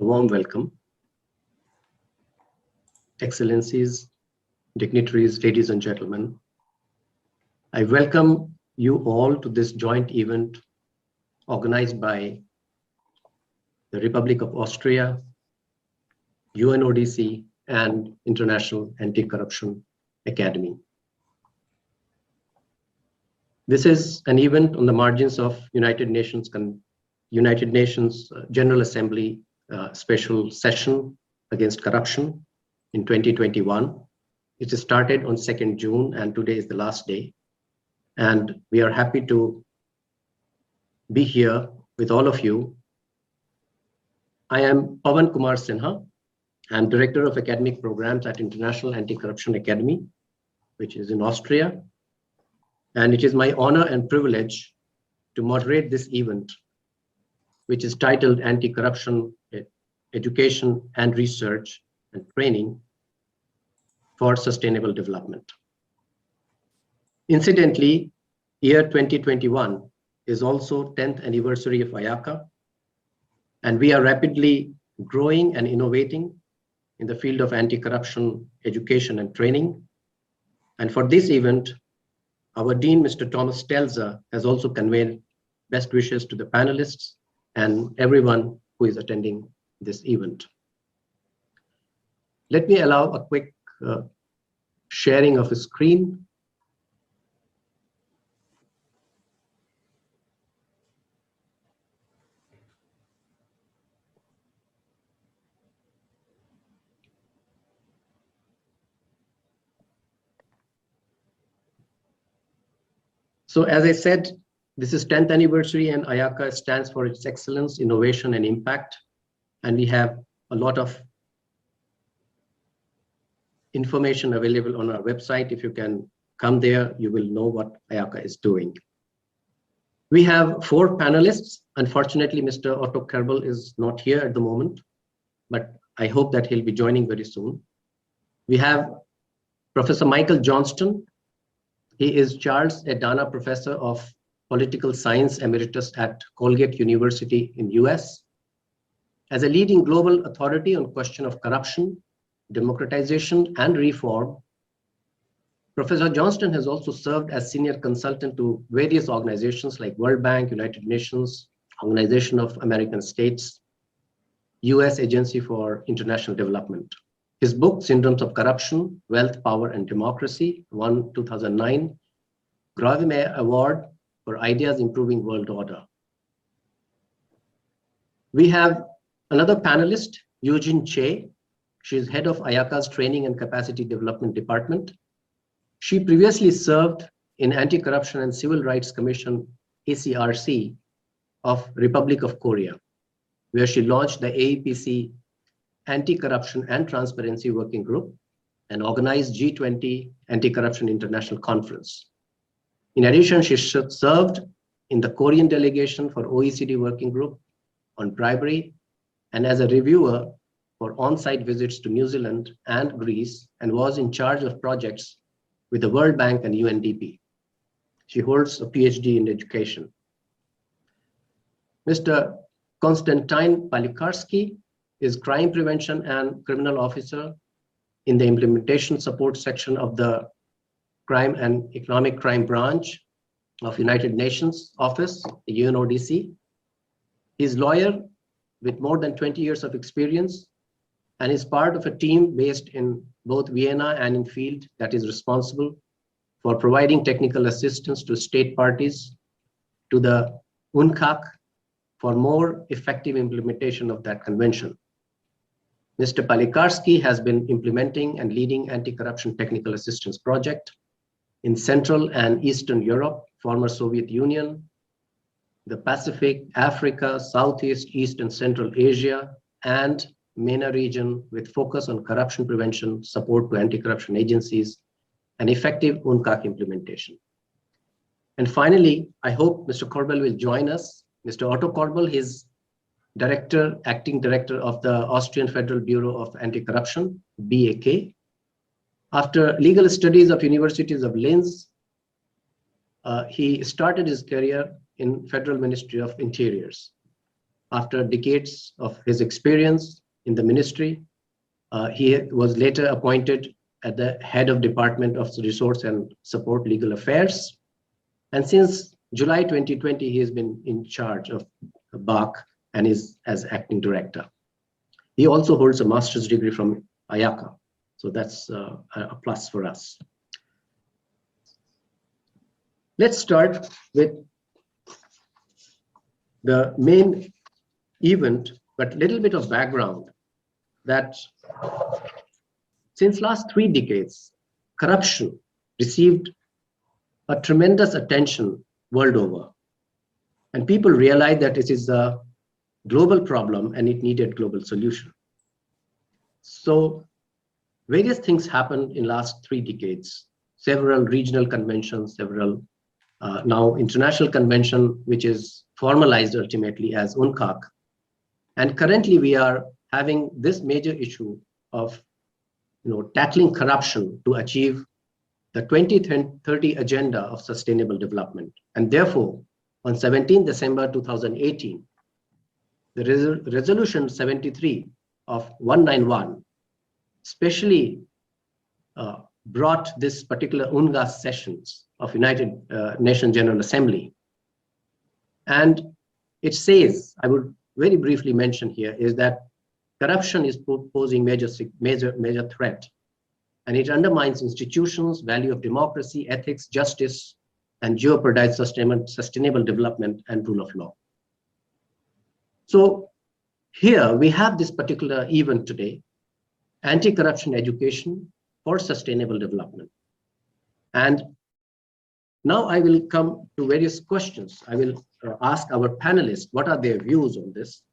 A warm welcome. Excellencies, dignitaries, ladies and gentlemen, I welcome you all to this joint event organized by the Republic of Austria, UNODC, and International Anti-Corruption Academy. This is an event on the margins of United Nations General Assembly special session against corruption in 2021. It started on 2nd June and today is the last day. And we are happy to be here with all of you. I am Pawan Kumar Sinha. I'm Director of Academic Programs at International Anti-Corruption Academy, which is in Austria. And it is my honor and privilege to moderate this event, which is titled Anti-Corruption Education and Research and Training for Sustainable Development. Incidentally, year 2021 is also 10th anniversary of IACA, and we are rapidly growing and innovating in the field of anti-corruption education and training. And for this event, our Dean, Mr. Thomas Stelzer, has also conveyed best wishes to the panelists and everyone who is attending this event. Let me allow a quick sharing of a screen. So as I said, this is 10th anniversary and IACA stands for its excellence, innovation, and impact. And we have a lot of information available on our website. If you can come there, you will know what IACA is doing. We have 4 panelists. Unfortunately, Mr. Otto Kerbel is not here at the moment, but I hope that he'll be joining very soon. We have Professor Michael Johnston. He is Charles A. Dana Professor of Political Science Emeritus at Colgate University in US. As a leading global authority on question of corruption, democratization, and reform, Professor Johnston has also served as senior consultant to various organizations like World Bank, United Nations, Organization of American States, US Agency for International Development. His book, Syndromes of Corruption, Wealth, Power, and Democracy, won 2009 Gravime Award for Ideas Improving World Order. We have another panelist, Eugene Che. She is head of IACA's Training and Capacity Development Department. She previously served in Anti-Corruption and Civil Rights Commission, ACRC, of Republic of Korea, where she launched the AEPC Anti-Corruption and Transparency Working Group and organized G20 Anti-Corruption International Conference. In addition, she served in the Korean delegation for OECD Working Group on bribery and as a reviewer for on-site visits to New Zealand and Greece, and was in charge of projects with the World Bank and UNDP. She holds a PhD in education. Mr. Konstantin Palikarski is Crime Prevention and Criminal Officer in the Implementation Support Section of the Crime and Economic Crime Branch of United Nations Office, the UNODC. He's a lawyer with more than 20 years of experience and is part of a team based in both Vienna and in field that is responsible for providing technical assistance to state parties to the UNGASS for more effective implementation of that convention. Mr. Palikarski has been implementing and leading anti-corruption technical assistance project in Central and Eastern Europe, former Soviet Union, the Pacific, Africa, Southeast, East and Central Asia, and MENA region with focus on corruption prevention, support to anti-corruption agencies, and effective UNGASS implementation. And finally, I hope Mr. Korbel will join us. Mr. Otto Korbel is acting director of the Austrian Federal Bureau of Anti-Corruption, BAK. After legal studies of universities of Linz, he started his career in Federal Ministry of Interiors. after decades of his experience in the ministry, he was later appointed at the head of Department of Resource and Support Legal Affairs. And since July 2020, he has been in charge of BAC and is as acting director. He also holds a master's degree from IACA. So that's a plus for us. Let's start with the main event, but a little bit of background that since last 3 decades, corruption received a tremendous attention world over. And people realized that it is a global problem and it needed global solution. So various things happened in last 3 decades, several regional conventions, several now international convention, which is formalized ultimately as UNGASS. And currently we are having this major issue of tackling corruption to achieve the 2030 agenda of sustainable development. And therefore, on 17 December 2018, the resolution 73 of 191 specially brought this particular UNGASS sessions of United Nations General Assembly. And it says, I would very briefly mention here, is that corruption is posing major threat, and it undermines institutions, value of democracy, ethics, justice, and jeopardize sustainable development and rule of law. So here we have this particular event today, Anti-Corruption Education for Sustainable Development. And now I will come to various questions. I will ask our panelists what are their views on this,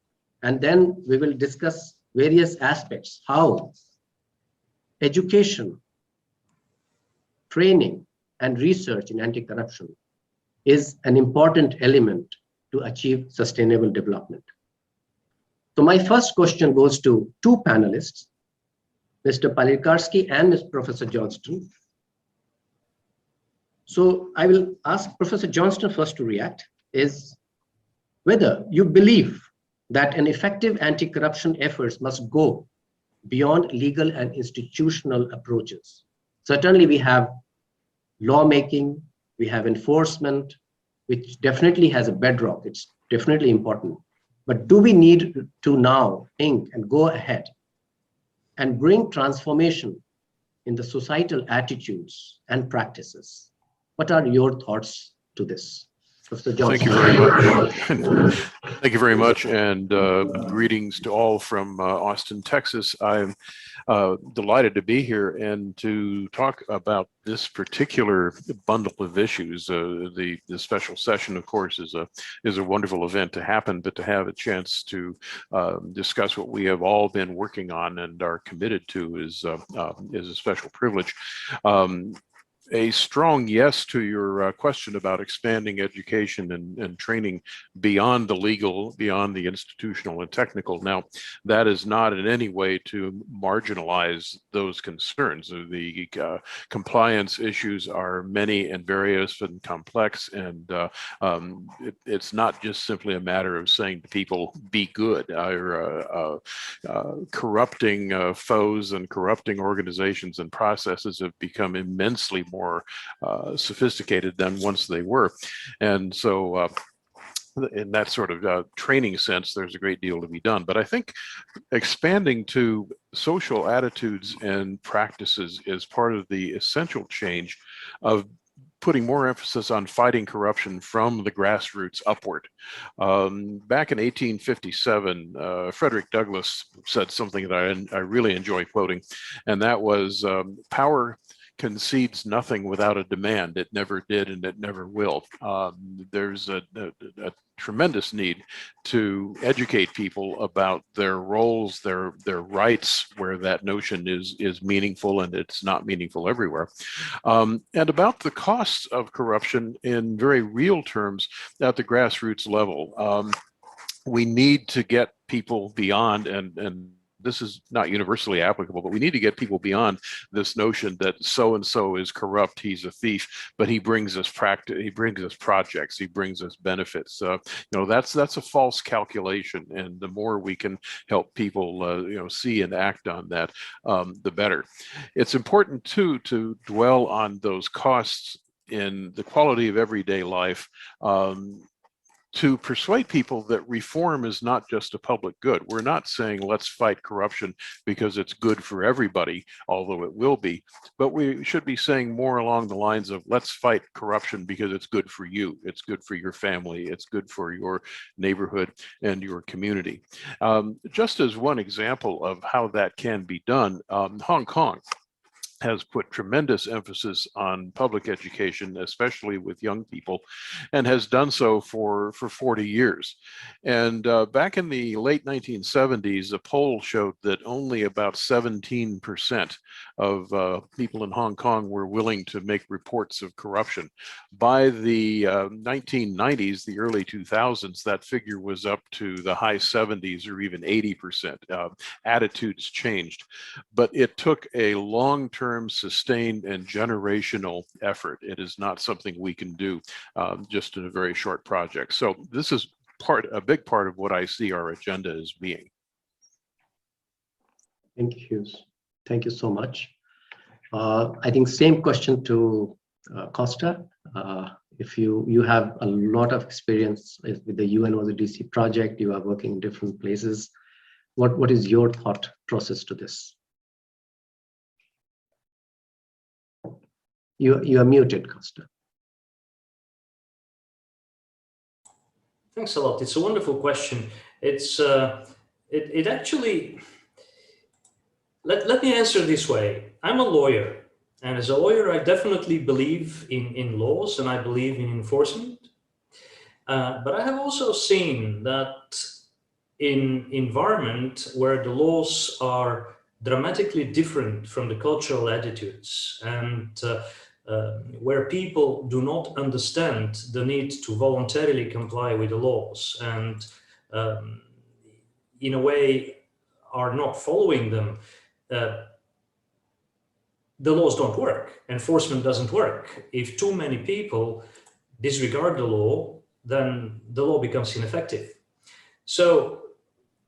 and then we will discuss various aspects, how education, training, and research in anti-corruption is an important element to achieve sustainable development. So my first question goes to 2 panelists, Mr. Palikarski and Ms. Professor Johnston. So I will ask Professor Johnston first to react, is whether you believe that an effective anti-corruption efforts must go beyond legal and institutional approaches. Certainly we have lawmaking, we have enforcement, which definitely has a bedrock, it's definitely important. But do we need to now think and go ahead and bring transformation in the societal attitudes and practices? What are your thoughts to this? Professor Johnson. Thank you very much. Thank you very much, and greetings to all from Austin, Texas. I'm delighted to be here and to talk about this particular bundle of issues. The special session, of course, is a wonderful event to happen, but to have a chance to discuss what we have all been working on and are committed to is a special privilege. A strong yes to your question about expanding education and training beyond the legal, beyond the institutional and technical. Now, that is not in any way to marginalize those concerns. The compliance issues are many and various and complex, and it's not just simply a matter of saying to people, be good. Corrupting foes and corrupting organizations and processes have become immensely more sophisticated than once they were. And so in that sort of training sense, there's a great deal to be done. But I think expanding to social attitudes and practices is part of the essential change of putting more emphasis on fighting corruption from the grassroots upward. Back in 1857, Frederick Douglass said something that I really enjoy quoting, and that was, power concedes nothing without a demand. It never did and it never will. There's a tremendous need to educate people about their roles, their rights, where that notion is meaningful and it's not meaningful everywhere. And about the costs of corruption in very real terms at the grassroots level. We need to get people beyond and this is not universally applicable, but we need to get people beyond this notion that so-and-so is corrupt, he's a thief, but he brings us practice, he brings us projects, he brings us benefits. You know, that's a false calculation, and the more we can help people, you know, see and act on that, the better. It's important too to dwell on those costs in the quality of everyday life, to persuade people that reform is not just a public good. We're not saying let's fight corruption because it's good for everybody, although it will be, but we should be saying more along the lines of let's fight corruption because it's good for you, it's good for your family, it's good for your neighborhood and your community. Just as one example of how that can be done, Hong Kong has put tremendous emphasis on public education, especially with young people, and has done so for 40 years. And back in the late 1970s, a poll showed that only about 17% of people in Hong Kong were willing to make reports of corruption. By the 1990s, the early 2000s, that figure was up to the high 70s or even 80%. Attitudes changed, but it took a long-term, sustained and generational effort. It is not something we can do just in a very short project. So this is a big part of what I see our agenda as being. Thank you. Thank you so much. I think same question to Costa. If you have a lot of experience with the UNODC project, you are working in different places. What is your thought process to this? You are muted, Costa. Thanks a lot. It's a wonderful question. It's it actually, let me answer this way. I'm a lawyer, and as a lawyer, I definitely believe in laws and I believe in enforcement. But I have also seen that in environment where the laws are dramatically different from the cultural attitudes, and where people do not understand the need to voluntarily comply with the laws and in a way are not following them, the laws don't work. Enforcement doesn't work. If too many people disregard the law, then the law becomes ineffective. So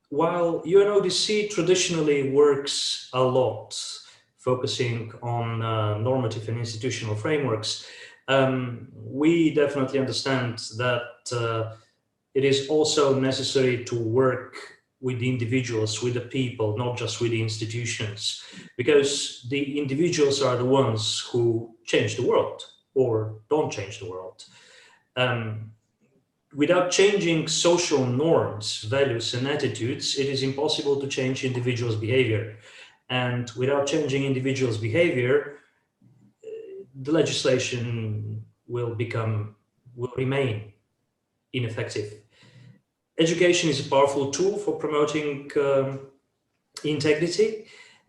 while UNODC traditionally works a lot focusing on normative and institutional frameworks, we definitely understand that it is also necessary to work with the individuals, with the people, not just with the institutions, because the individuals are the ones who change the world or don't change the world. Without changing social norms, values, and attitudes, it is impossible to change individuals' behavior. And without changing individuals' behavior, the legislation will remain ineffective. Education is a powerful tool for promoting integrity,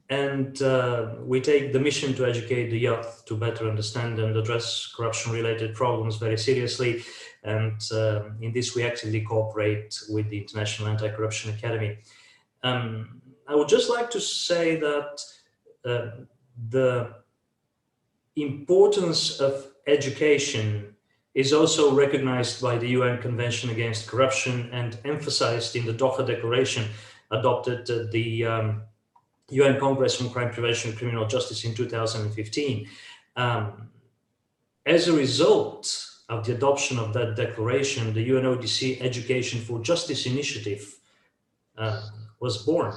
and we take the mission to educate the youth to better understand and address corruption-related problems very seriously. And in this, we actively cooperate with the International Anti-Corruption Academy. I would just like to say that the importance of education is also recognized by the UN Convention Against Corruption and emphasized in the Doha Declaration adopted at the UN Congress on Crime Prevention and Criminal Justice in 2015. As a result of the adoption of that declaration, the UNODC Education for Justice Initiative was born.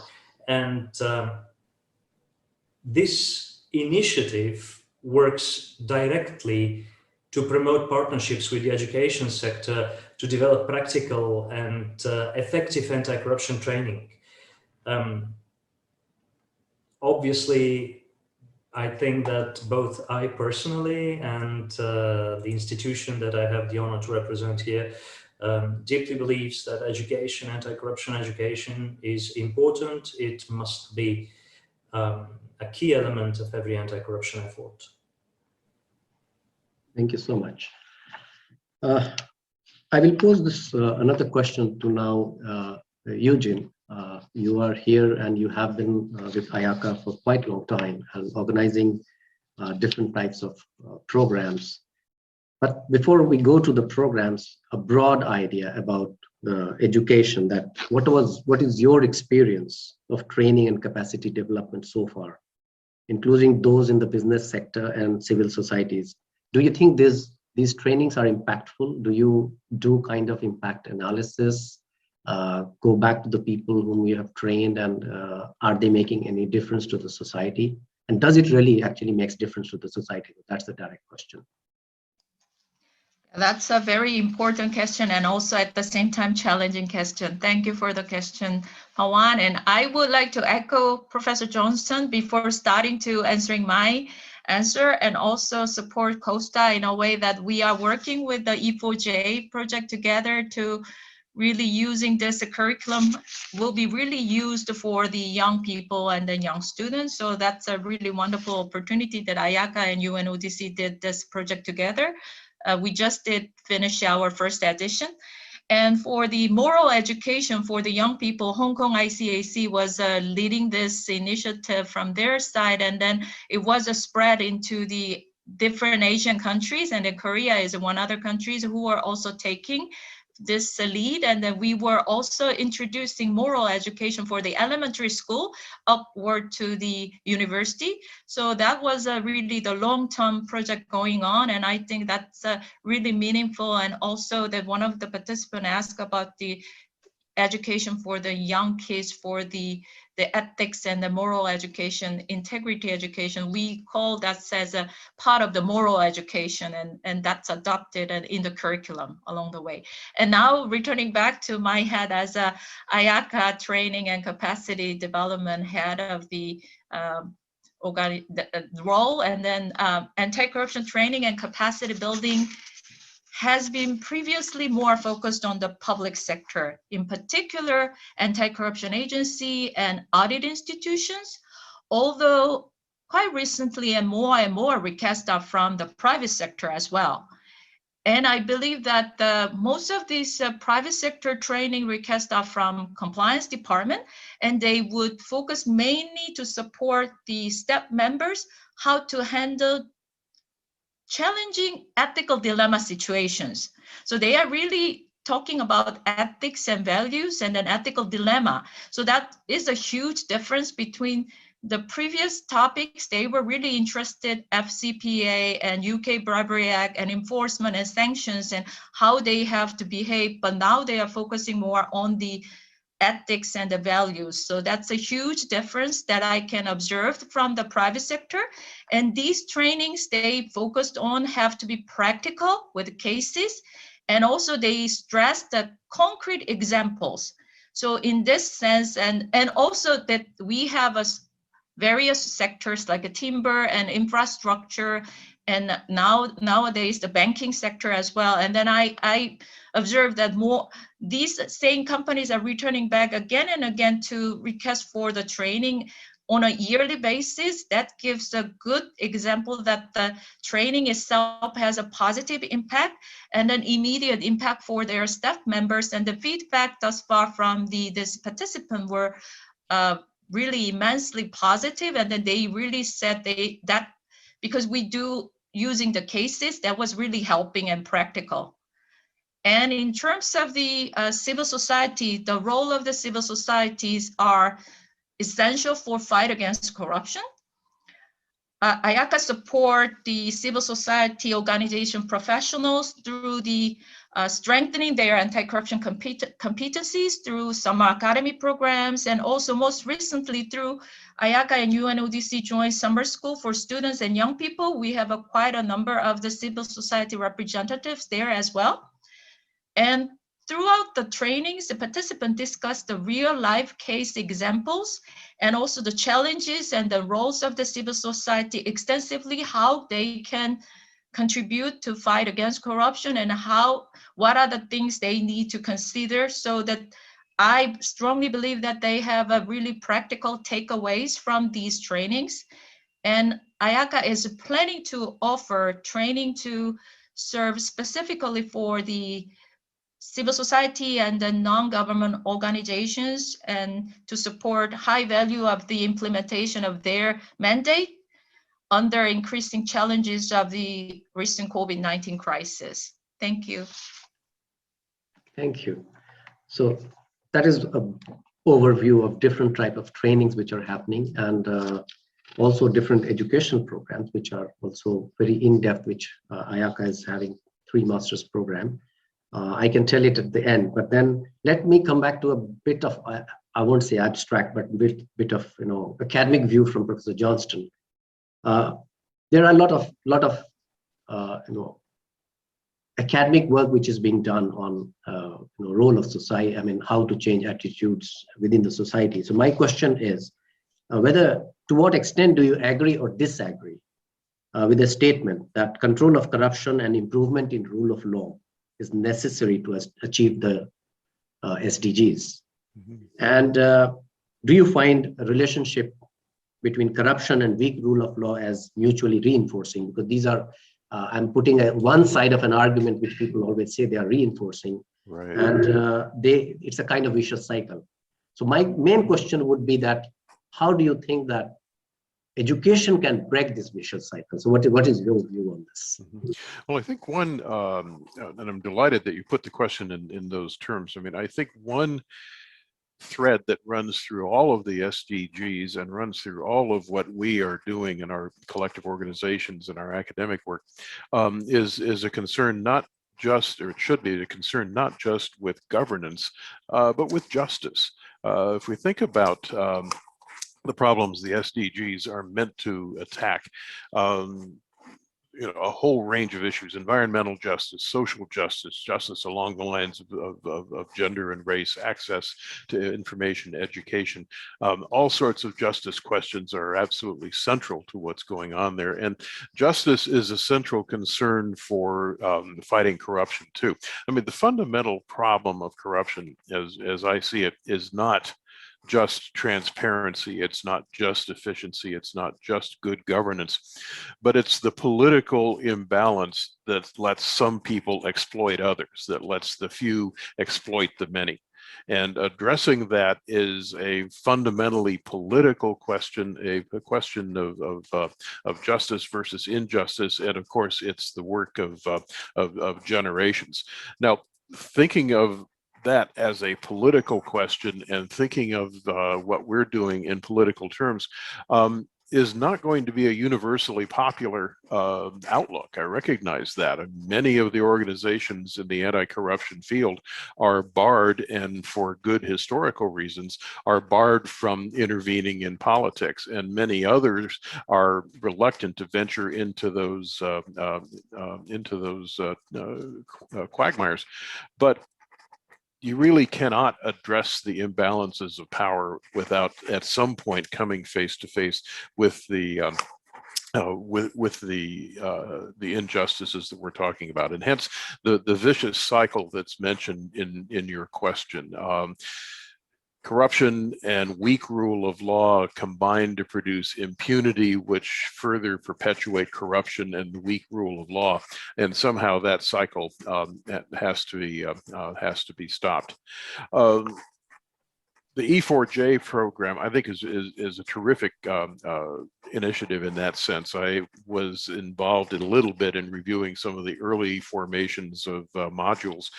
And this initiative works directly to promote partnerships with the education sector to develop practical and effective anti-corruption training. Obviously, I think that both I personally and the institution that I have the honor to represent here deeply believes that education, anti-corruption education is important. It must be a key element of every anti-corruption effort. Thank you so much. I will pose this another question to now Eugene. You are here and you have been with IACA for quite a long time and organizing different types of programs. But before we go to the programs, a broad idea about education, that what is your experience of training and capacity development so far, including those in the business sector and civil societies? Do you think these trainings are impactful? Do you do kind of impact analysis? Go back to the people whom you have trained, and are they making any difference to the society? And does it really actually makes difference to the society? That's the direct question. That's a very important question, and also at the same time challenging question. Thank you for the question, Pawan. And I would like to echo Professor Johnson before starting to answering my answer, and also support Costa in a way that we are working with the E4J project together to really using this curriculum will be really used for the young people and the young students. So that's a really wonderful opportunity that IACA and UNODC did this project together. We just did finish our first edition. And for the moral education for the young people, Hong Kong ICAC was leading this initiative from their side. And then it was a spread into the different Asian countries. And then Korea is one other countries who are also taking this lead. And then we were also introducing moral education for the elementary school upward to the university. So that was really the long-term project going on. And I think that's really meaningful. And also that one of the participants asked about the education for the young kids, for the ethics and the moral education, integrity education. We call that as a part of the moral education, and that's adopted in the curriculum along the way. And now returning back to my head as a IACA training and capacity development head of the role, and then anti-corruption training and capacity building has been previously more focused on the public sector, in particular anti-corruption agency and audit institutions, although quite recently and more requests are from the private sector as well. And I believe that most of these private sector training requests are from compliance department, and they would focus mainly to support the staff members how to handle challenging ethical dilemma situations. So they are really talking about ethics and values and an ethical dilemma. So that is a huge difference between the previous topics. They were really interested FCPA and UK Bribery Act and enforcement and sanctions and how they have to behave, but now they are focusing more on the ethics and the values. So that's a huge difference that I can observe from the private sector. And these trainings they focused on have to be practical with cases, and also they stress the concrete examples. So in this sense, and also that we have various sectors like a timber and infrastructure, and nowadays the banking sector as well. And then I observed that these same companies are returning back again and again to request for the training on a yearly basis. That gives a good example that the training itself has a positive impact and an immediate impact for their staff members. And the feedback thus far from this participant were really immensely positive. And then they really said that because we do using the cases, that was really helping and practical. And in terms of the civil society, the role of the civil societies are essential for fight against corruption. IACA support the civil society organization professionals through the strengthening their anti-corruption competencies through summer academy programs, and also most recently through IACA and UNODC joint summer school for students and young people. We have quite a number of the civil society representatives there as well. And throughout the trainings, the participants discussed the real life case examples and also the challenges and the roles of the civil society extensively, how they can contribute to fight against corruption, and what are the things they need to consider. So that I strongly believe that they have a really practical takeaways from these trainings. And IACA is planning to offer training to serve specifically for the civil society and the non-government organizations, and to support high value of the implementation of their mandate under increasing challenges of the recent COVID-19 crisis. Thank you. Thank you. So that is an overview of different type of trainings which are happening, and also different education programs which are also very in-depth, which IACA is having 3 master's program. I can tell it at the end, but then let me come back to a bit of, I won't say abstract, but bit of academic view from Professor Johnston. There are a lot of academic work which is being done on role of society. I mean, how to change attitudes within the society. So my question is to what extent do you agree or disagree with the statement that control of corruption and improvement in rule of law is necessary to achieve the SDGs? Mm-hmm. And do you find a relationship between corruption and weak rule of law as mutually reinforcing? Because these are, I'm putting one side of an argument which people always say they are reinforcing, right. And it's a kind of vicious cycle. So my main question would be that, how do you think that education can break this vicious cycle? So what is your view on this? Mm-hmm. Well, I think one, and I'm delighted that you put the question in those terms. I mean, I think one thread that runs through all of the SDGs and runs through all of what we are doing in our collective organizations and our academic work is a concern not just, or it should be a concern not just with governance, but with justice. If we think about the problems the SDGs are meant to attack, a whole range of issues: environmental justice, social justice, justice along the lines of gender and race, access to information, education. All sorts of justice questions are absolutely central to what's going on there. And justice is a central concern for fighting corruption too. I mean, the fundamental problem of corruption, as I see it, is not just transparency, it's not just efficiency, it's not just good governance, but it's the political imbalance that lets some people exploit others, that lets the few exploit the many. And addressing that is a fundamentally political question, a question of justice versus injustice, and of course, it's the work of generations. Now, thinking of that as a political question and thinking of what we're doing in political terms is not going to be a universally popular outlook. I recognize that. And many of the organizations in the anti-corruption field are barred, and for good historical reasons, are barred from intervening in politics. And many others are reluctant to venture into those quagmires. But you really cannot address the imbalances of power without, at some point, coming face to face with the injustices that we're talking about, and hence the vicious cycle that's mentioned in your question. Corruption and weak rule of law combine to produce impunity, which further perpetuate corruption and the weak rule of law. And somehow that cycle has to be stopped. The E4J program, I think, is a terrific initiative in that sense. I was involved a little bit in reviewing some of the early formations of modules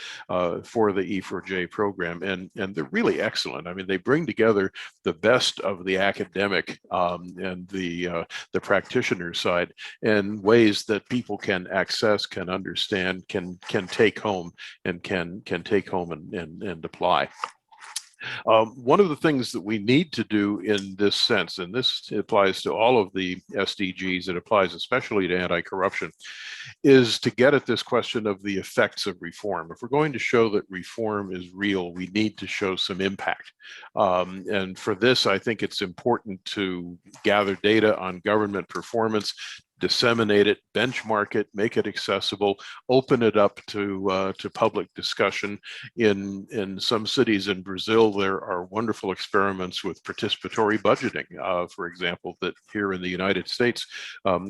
for the E4J program, and they're really excellent. I mean, they bring together the best of the academic and the practitioner side in ways that people can access, can understand, can take home, and can take home and apply. One of the things that we need to do in this sense, and this applies to all of the SDGs, it applies especially to anti-corruption, is to get at this question of the effects of reform. If we're going to show that reform is real, we need to show some impact. And for this, I think it's important to gather data on government performance, disseminate it, benchmark it, make it accessible, open it up to public discussion. In some cities in Brazil, there are wonderful experiments with participatory budgeting, for example, that here in the United States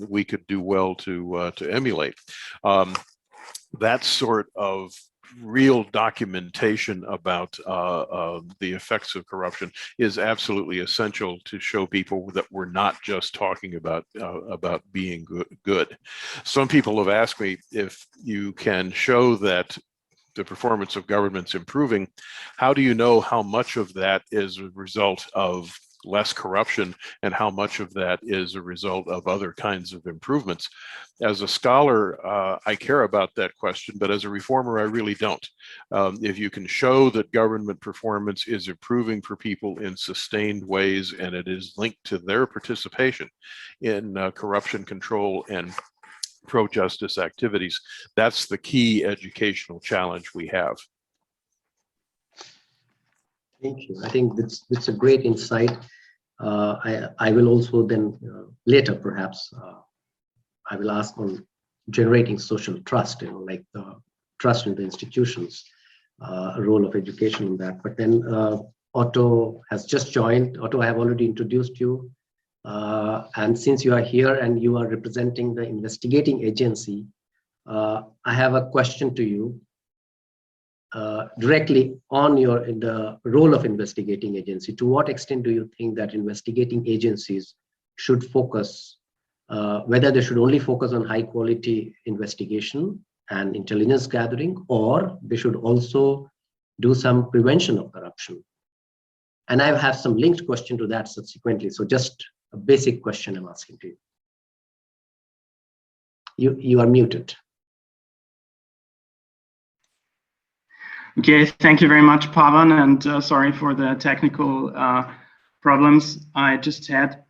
we could do well to emulate. That sort of real documentation about the effects of corruption is absolutely essential to show people that we're not just talking about being good. Some people have asked me if you can show that the performance of government's improving, how do you know how much of that is a result of less corruption and how much of that is a result of other kinds of improvements? As a scholar, I care about that question, but as a reformer, I really don't. If you can show that government performance is improving for people in sustained ways and it is linked to their participation in corruption control and pro-justice activities, that's the key educational challenge we have. Thank you. I think that's a great insight. I will also then later perhaps I will ask on generating social trust, like the trust in the institutions, a role of education in that. But then Otto has just joined. Otto, I have already introduced you. And since you are here and you are representing the investigating agency, I have a question to you directly on the role of investigating agency. To what extent do you think that investigating agencies should focus, whether they should only focus on high quality investigation and intelligence gathering, or they should also do some prevention of corruption? And I have some linked question to that subsequently. So just a basic question I'm asking to you. You are muted. Okay, thank you very much, Pavan, and sorry for the technical problems I just had.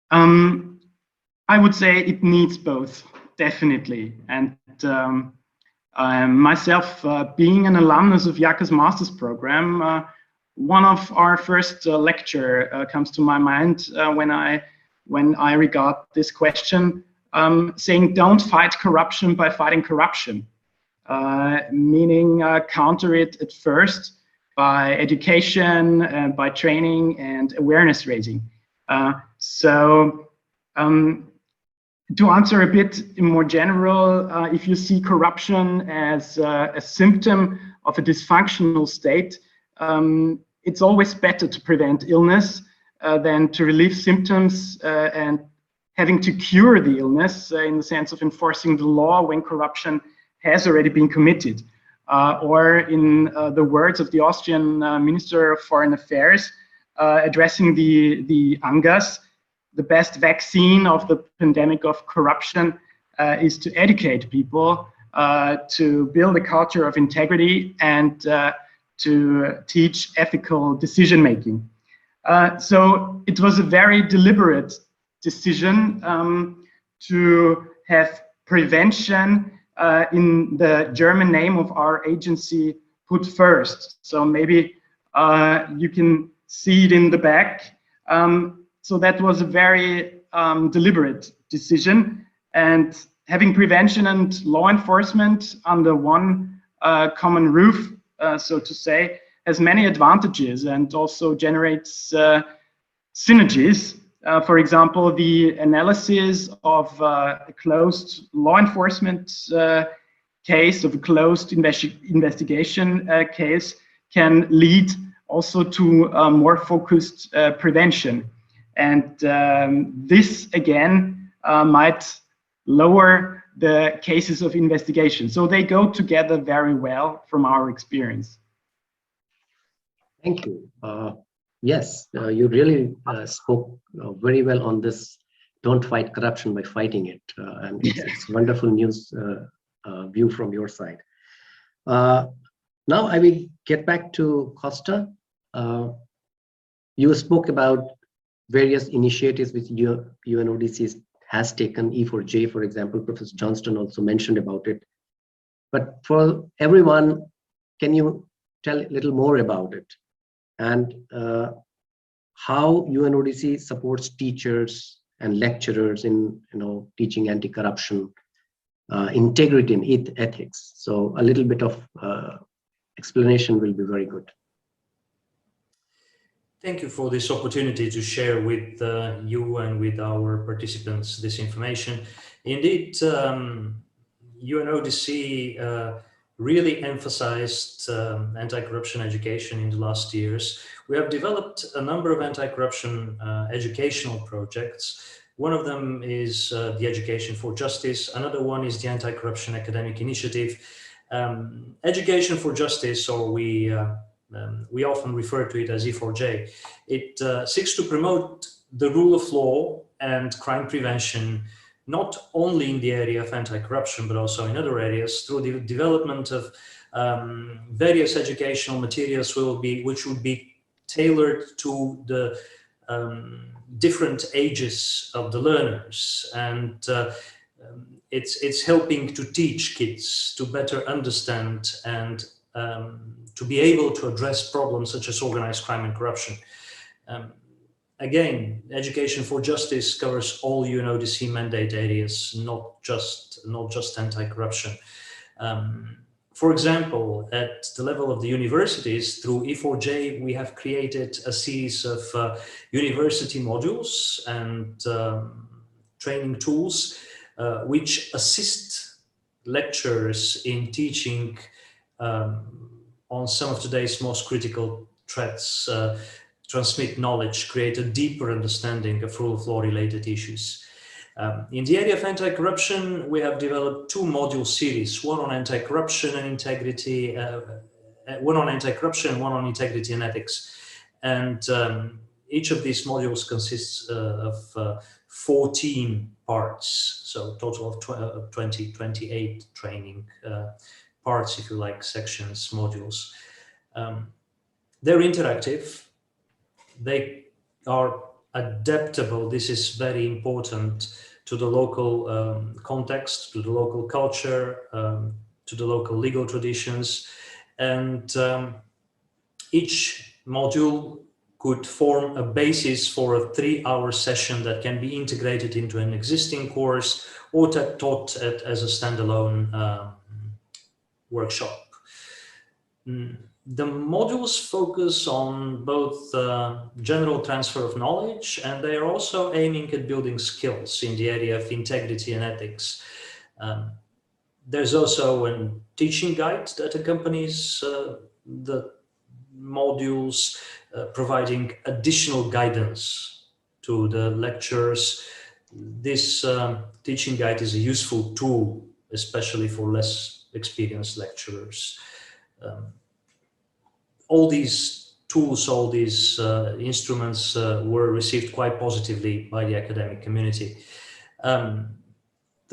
I would say it needs both, definitely. And myself, being an alumnus of IACA's master's program, one of our first lecture comes to my mind when I regard this question, saying don't fight corruption by fighting corruption, meaning counter it at first by education, by training and awareness raising. To answer a bit more general, if you see corruption as a symptom of a dysfunctional state, it's always better to prevent illness than to relieve symptoms and having to cure the illness in the sense of enforcing the law when corruption has already been committed. Or in the words of the Austrian Minister of Foreign Affairs addressing the UNGASS, the best vaccine of the pandemic of corruption is to educate people, to build a culture of integrity, and to teach ethical decision-making. So it was a very deliberate decision to have prevention in the German name of our agency put first. So maybe you can see it in the back. So that was a very deliberate decision, and having prevention and law enforcement under one common roof, so to say, has many advantages and also generates synergies. For example, the analysis of a closed law enforcement case, of a closed investigation case, can lead also to more focused prevention. And this, again, might lower the cases of investigation. So they go together very well from our experience. Thank you. Yes, you really spoke very well on this. Don't fight corruption by fighting it. And it's wonderful news view from your side. Now I will get back to Costa. You spoke about various initiatives which UNODC has taken, E4J, for example. Professor Johnston also mentioned about it. But for everyone, can you tell a little more about it? And how UNODC supports teachers and lecturers in teaching anti-corruption, integrity and ethics. So a little bit of explanation will be very good. Thank you for this opportunity to share with you and with our participants this information. Indeed, UNODC really emphasized anti-corruption education in the last years. We have developed a number of anti-corruption educational projects. One of them is the Education for Justice. Another one is the Anti-Corruption Academic Initiative. Education for Justice, or we often refer to it as E4J. It seeks to promote the rule of law and crime prevention, not only in the area of anti-corruption, but also in other areas, through the development of various educational materials which would be tailored to the different ages of the learners. And it's helping to teach kids to better understand and to be able to address problems such as organized crime and corruption. Again, Education for Justice covers all UNODC mandate areas, not just anti-corruption. For example, at the level of the universities, through E4J, we have created a series of university modules and training tools which assist lecturers in teaching on some of today's most critical threats, transmit knowledge, create a deeper understanding of rule of law related issues. In the area of anti-corruption, we have developed two module series, one on anti-corruption and integrity, one on anti-corruption, one on integrity and ethics. And each of these modules consists of 14 parts, so a total of 28 training parts, if you like, sections, modules. They're interactive, they are adaptable. This is very important to the local context, to the local culture, to the local legal traditions. And each module could form a basis for a 3-hour session that can be integrated into an existing course or taught as a standalone workshop. The modules focus on both general transfer of knowledge, and they are also aiming at building skills in the area of integrity and ethics. There's also a teaching guide that accompanies the modules, providing additional guidance to the lecturers. This teaching guide is a useful tool, especially for less experienced lecturers. All these tools, all these instruments were received quite positively by the academic community. The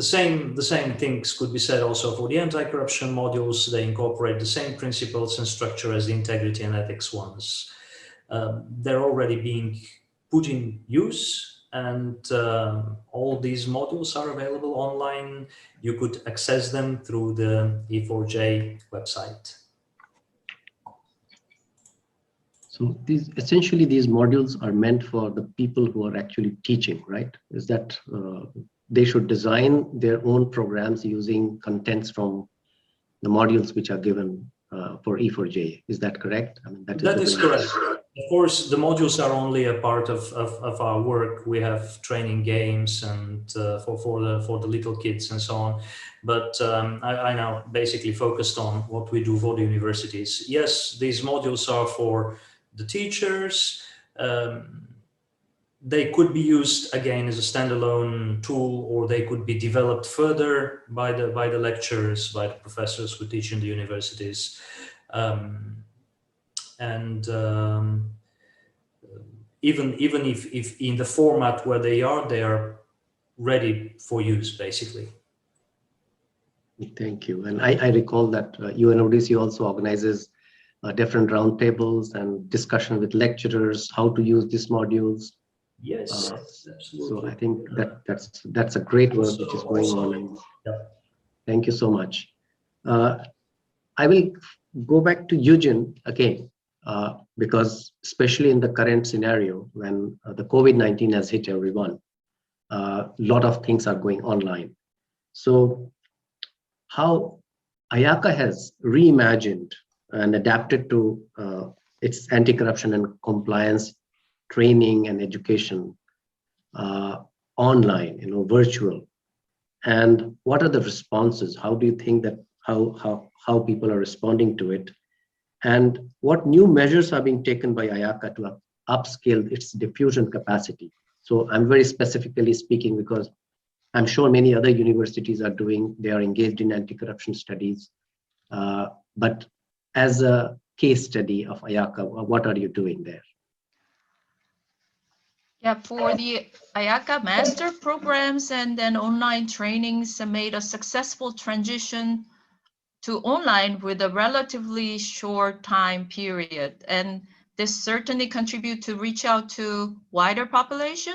same things could be said also for the anti-corruption modules. They incorporate the same principles and structure as the integrity and ethics ones. They're already being put in use, and all these modules are available online. You could access them through the E4J website. So essentially these modules are meant for the people who are actually teaching, right? Is that they should design their own programs using contents from the modules which are given for E4J. Is that correct? I mean, that is correct. Of course, the modules are only a part of our work. We have training games and for the little kids and so on. But I now basically focused on what we do for the universities. Yes, these modules are for the teachers. They could be used again as a standalone tool, or they could be developed further by the lecturers, by the professors who teach in the universities. Even if in the format where they are ready for use, basically. Thank you. And I recall that UNODC also organizes different roundtables and discussion with lecturers how to use these modules. Yes, absolutely. So I think that's a great work which is going on. And thank you so much. I will go back to Eugen again, because especially in the current scenario when the COVID-19 has hit everyone, a lot of things are going online. So how IACA has reimagined and adapted to its anti-corruption and compliance training and education online, virtual, and what are the responses? How do you think that how people are responding to it, and what new measures are being taken by IACA to upscale its diffusion capacity. So I'm very specifically speaking because I'm sure many other universities are they are engaged in anti-corruption studies, but as a case study of IACA, what are you doing there? Yeah, for the IACA master programs and then online trainings made a successful transition to online with a relatively short time period. And this certainly contribute to reach out to wider population,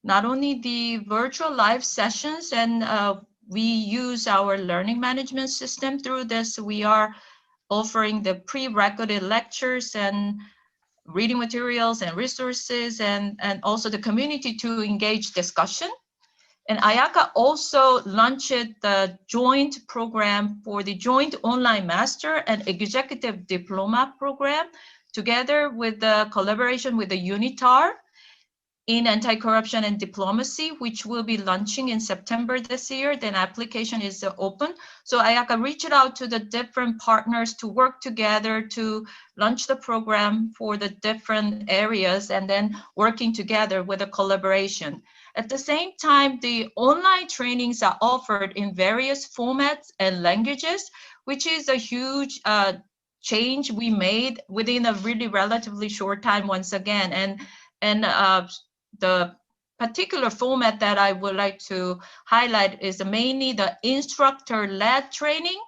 not only the virtual live sessions, and we use our learning management system through this. We are offering the pre-recorded lectures and reading materials and resources, and also the community to engage discussion. And IACA also launched the joint program for the joint online master and executive diploma program, together with the collaboration with the UNITAR in anti-corruption and diplomacy, which will be launching in September this year. Then application is open. So IACA reached out to the different partners to work together to launch the program for the different areas, and then working together with a collaboration. At the same time, the online trainings are offered in various formats and languages, which is a huge change we made within a really relatively short time once again. And the particular format that I would like to highlight is mainly the instructor-led training,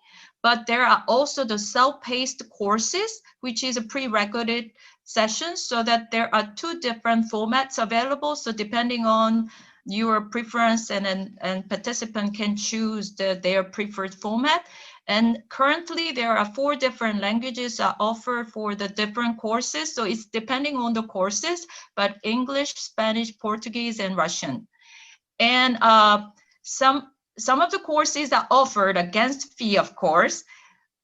but there are also the self-paced courses, which is a pre-recorded session, so that there are two different formats available. So depending on your preference, and participant can choose their preferred format. And currently there are 4 different languages offered for the different courses. So it's depending on the courses, but English, Spanish, Portuguese, and Russian. And some of the courses are offered against fee, of course,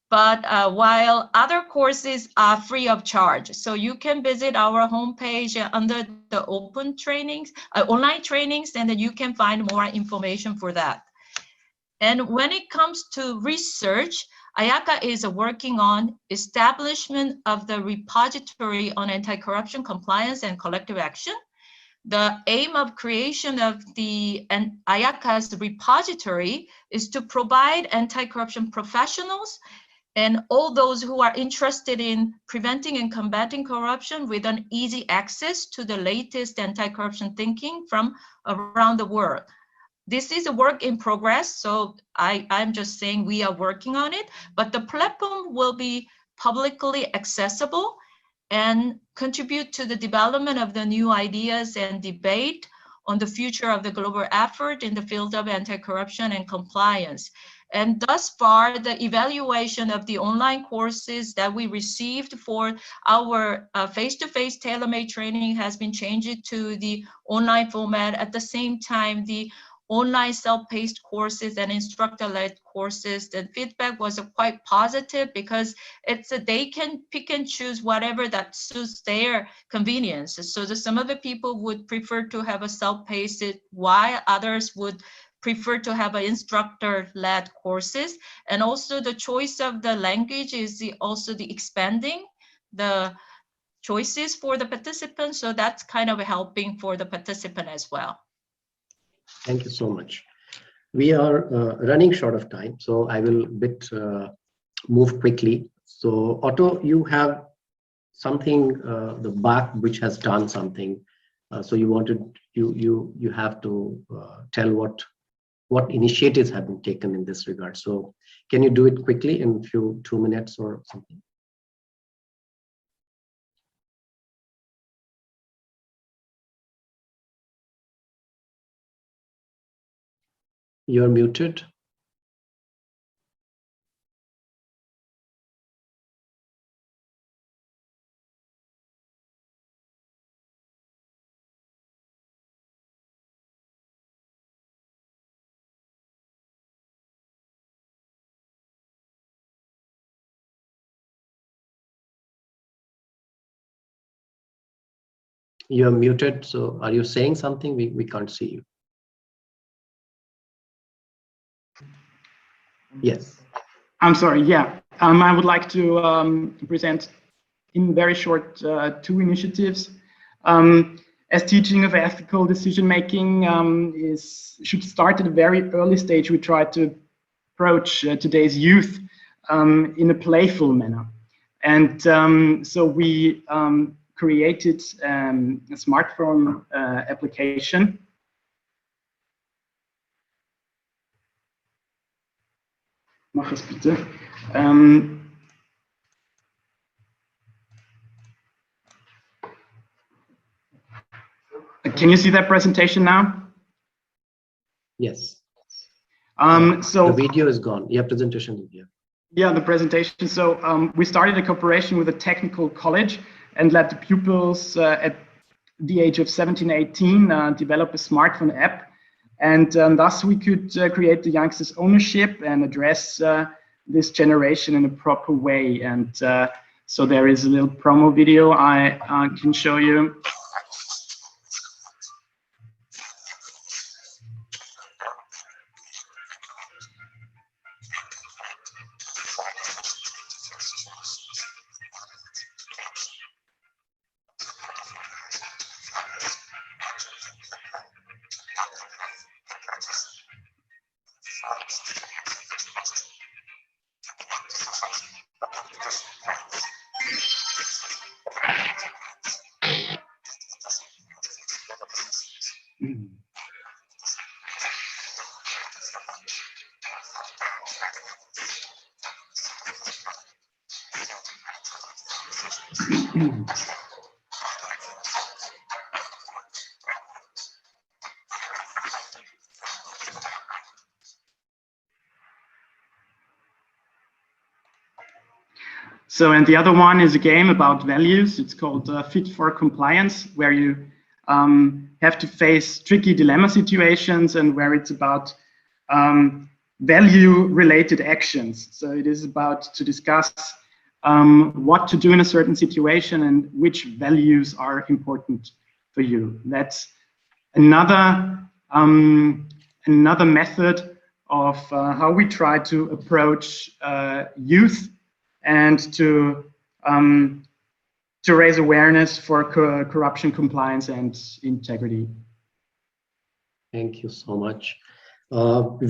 but while other courses are free of charge. So you can visit our homepage under the open trainings, online trainings, and then you can find more information for that. And when it comes to research, IACA is working on establishment of the repository on anti-corruption compliance and collective action. The aim of creation of the IACA's repository is to provide anti-corruption professionals and all those who are interested in preventing and combating corruption with an easy access to the latest anti-corruption thinking from around the world. This is a work in progress, so I'm just saying we are working on it, but the platform will be publicly accessible and contribute to the development of the new ideas and debate on the future of the global effort in the field of anti-corruption and compliance. And thus far, the evaluation of the online courses that we received for our face-to-face tailor-made training has been changed to the online format. At the same time, the online self-paced courses and instructor-led courses, the feedback was quite positive because they can pick and choose whatever that suits their convenience. So some of the people would prefer to have a self-paced, while others would prefer to have an instructor-led courses. And also the choice of the language is also the expanding the choices for the participants. So that's kind of helping for the participant as well. Thank you so much. We are running short of time, so I will move quickly. So Otto, you have something, the back which has done something. So you have to tell what initiatives have been taken in this regard. So can you do it quickly in 2 minutes or something? You're muted. You're muted. So are you saying something? We can't see you. Yes. I'm sorry, yeah. I would like to present in very short 2 initiatives. As teaching of ethical decision-making should start at a very early stage, we try to approach today's youth in a playful manner. And so we created a smartphone application. Mach es bitte. Can you see that presentation now? Yes. So the video is gone. Yeah, presentation is here. Yeah, the presentation. So we started a cooperation with a technical college and let the pupils at the age of 17, 18 develop a smartphone app. And thus we could create the youngsters' ownership and address this generation in a proper way. And so there is a little promo video I can show you. So, and the other one is a game about values. It's called Fit for Compliance, where you have to face tricky dilemma situations and where it's about value-related actions. So it is about to discuss what to do in a certain situation and which values are important for you. That's another method of how we try to approach youth and to raise awareness for corruption, compliance, and integrity. Thank you so much. We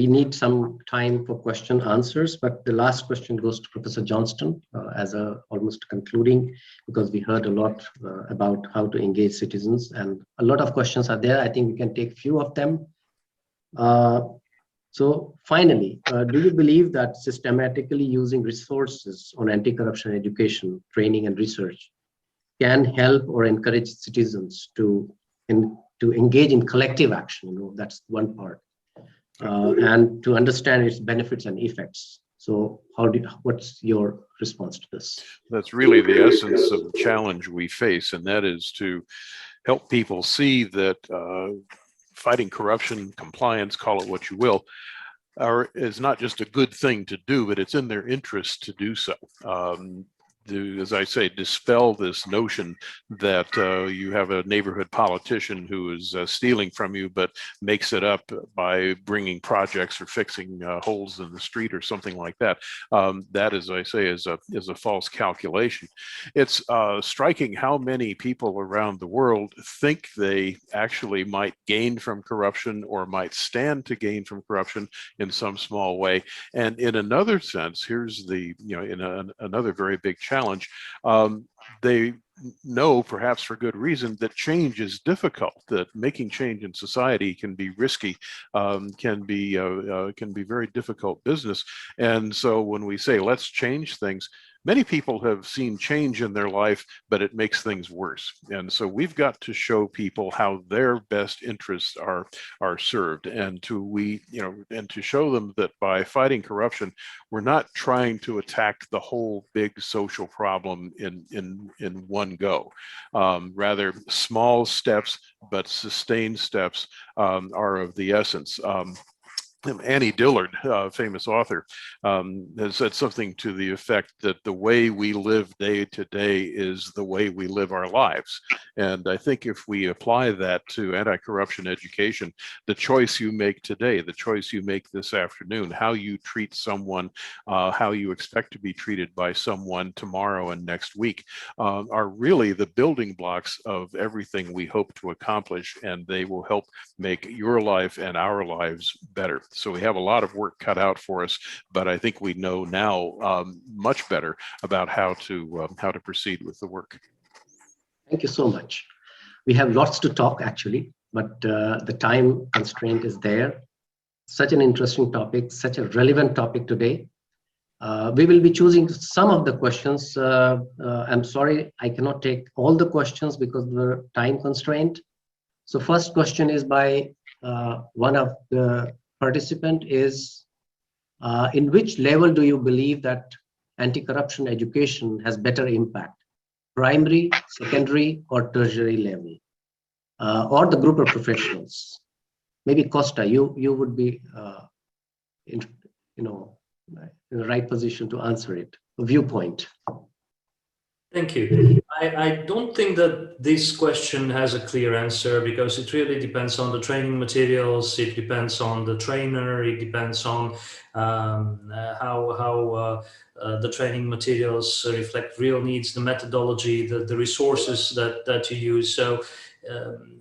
need some time for question answers, but the last question goes to Professor Johnston as almost concluding, because we heard a lot about how to engage citizens, and a lot of questions are there. I think we can take few of them. So finally, do you believe that systematically using resources on anti-corruption education, training, and research can help or encourage citizens to engage in collective action? You know, that's one part, and to understand its benefits and effects. So what's your response to this? That's really the essence of the challenge we face, and that is to help people see that fighting corruption, compliance, call it what you will, is not just a good thing to do, but it's in their interest to do so. As I say, dispel this notion that you have a neighborhood politician who is stealing from you, but makes it up by bringing projects or fixing holes in the street or something like that. That, as I say, is a false calculation. It's striking how many people around the world think they actually might gain from corruption or might stand to gain from corruption in some small way. And in another sense, here's the, another very big challenge. They know, perhaps for good reason, that change is difficult, that making change in society can be risky, can be very difficult business. And so when we say, let's change things, many people have seen change in their life, but it makes things worse. And so we've got to show people how their best interests are served, and to show them that by fighting corruption, we're not trying to attack the whole big social problem in one go. Rather, small steps but sustained steps are of the essence. Annie Dillard, famous author, has said something to the effect that the way we live day to day is the way we live our lives. And I think if we apply that to anti-corruption education, the choice you make today, the choice you make this afternoon, how you treat someone, how you expect to be treated by someone tomorrow and next week, are really the building blocks of everything we hope to accomplish, and they will help make your life and our lives better. So we have a lot of work cut out for us, but I think we know now much better about how to proceed with the work. Thank you so much. We have lots to talk actually, but the time constraint is there. Such an interesting topic, such a relevant topic today. We will be choosing some of the questions. I'm sorry, I cannot take all the questions because of the time constraint. So first question is by one of the participant is, in which level do you believe that anti-corruption education has better impact? Primary, secondary, or tertiary level? Or the group of professionals? Maybe Costa, you would be in the right position to answer it. A viewpoint. Thank you. I don't think that this question has a clear answer, because it really depends on the training materials, it depends on the trainer, it depends on how the training materials reflect real needs, the methodology, the resources that you use. So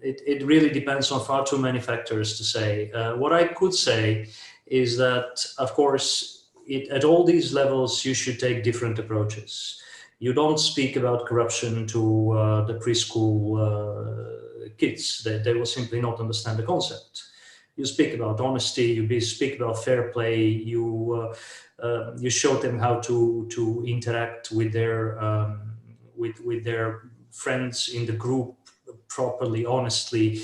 it really depends on far too many factors to say. What I could say is that, of course, at all these levels, you should take different approaches. You don't speak about corruption to the preschool kids. They will simply not understand the concept. You speak about honesty, you speak about fair play, you show them how to interact with their friends in the group properly, honestly,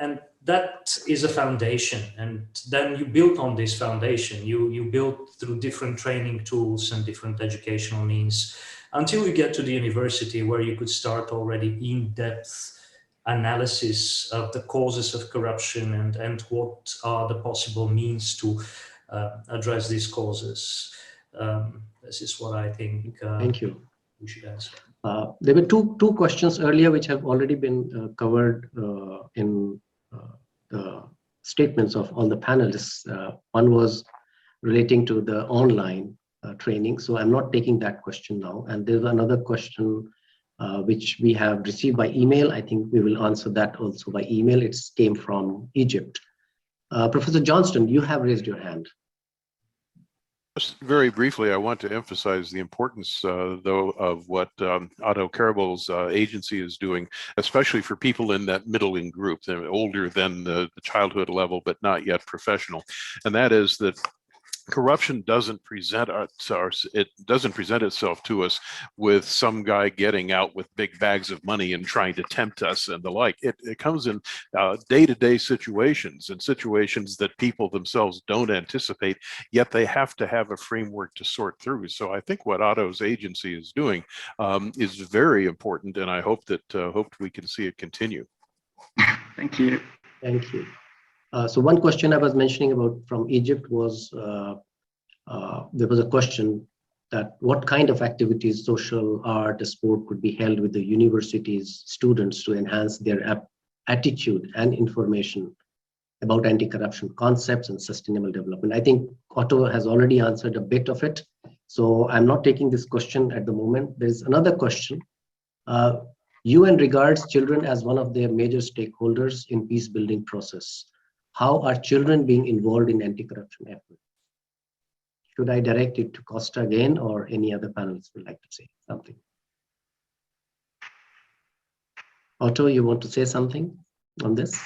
and that is a foundation. And then you build on this foundation. You build through different training tools and different educational means, until you get to the university, where you could start already in-depth analysis of the causes of corruption and what are the possible means to address these causes. This is what I think. Thank you. We should answer. There were two questions earlier which have already been covered in the statements of all the panelists. One was relating to the online training. So I'm not taking that question now. And there's another question which we have received by email. I think we will answer that also by email. It came from Egypt. Professor Johnston, you have raised your hand. Just very briefly, I want to emphasize the importance, though, of what Otto Karabel's agency is doing, especially for people in that middling group. They're older than the childhood level, but not yet professional. And that is that corruption doesn't present itself to us with some guy getting out with big bags of money and trying to tempt us and the like. It comes in day-to-day situations, and situations that people themselves don't anticipate, yet they have to have a framework to sort through. So I think what Otto's agency is doing is very important, and I hope that we can see it continue. Thank you. Thank you. So one question I was mentioning about from Egypt was, there was a question that what kind of activities, social, art, sport could be held with the university's students to enhance their attitude and information about anti-corruption concepts and sustainable development. I think Otto has already answered a bit of it, so I'm not taking this question at the moment. There's another question. UN regards children as one of their major stakeholders in peace building process. How are children being involved in anti-corruption efforts? Should I direct it to Costa again, or any other panelists would like to say something? Otto, you want to say something on this?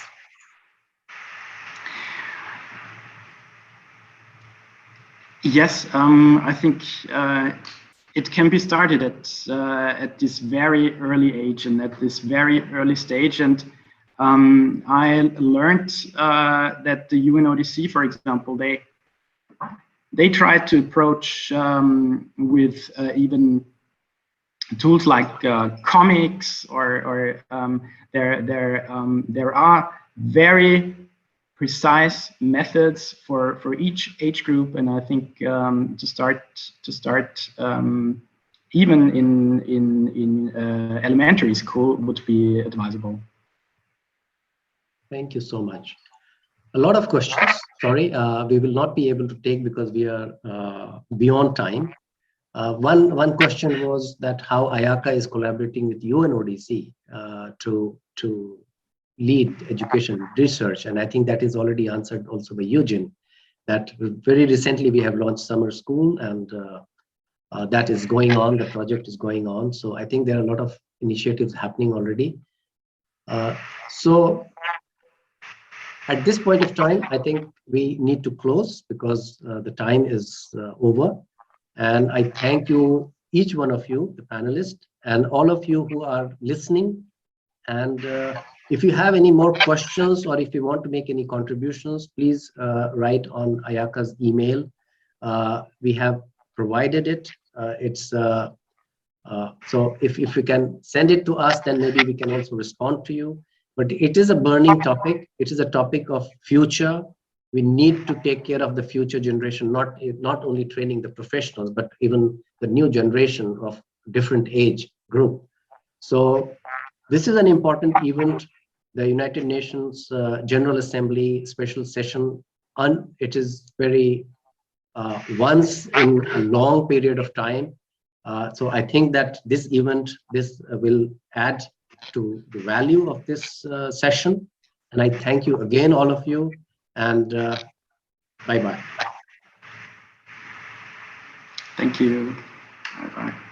Yes, I think it can be started at this very early age and at this very early stage. And I learned that the UNODC, for example, they try to approach with even tools like comics, or there are very precise methods for each age group, and I think to start even in elementary school would be advisable. Thank you so much. A lot of questions. Sorry, we will not be able to take because we are beyond time. One question was that how IACA is collaborating with UNODC to lead education research, and I think that is already answered also by Eugene. That very recently we have launched summer school, and that is going on. The project is going on. So I think there are a lot of initiatives happening already. So at this point of time, I think we need to close because the time is over. And I thank you, each one of you, the panelists, and all of you who are listening. And if you have any more questions or if you want to make any contributions, please write on IACA's email. We have provided it. So if you can send it to us, then maybe we can also respond to you. But it is a burning topic. It is a topic of future. We need to take care of the future generation, not only training the professionals, but even the new generation of different age group. So this is an important event. The United Nations General Assembly special session, it is very once in a long period of time. So I think that this event, will add to the value of this session. And I thank you again, all of you, and bye-bye. Thank you. Bye-bye.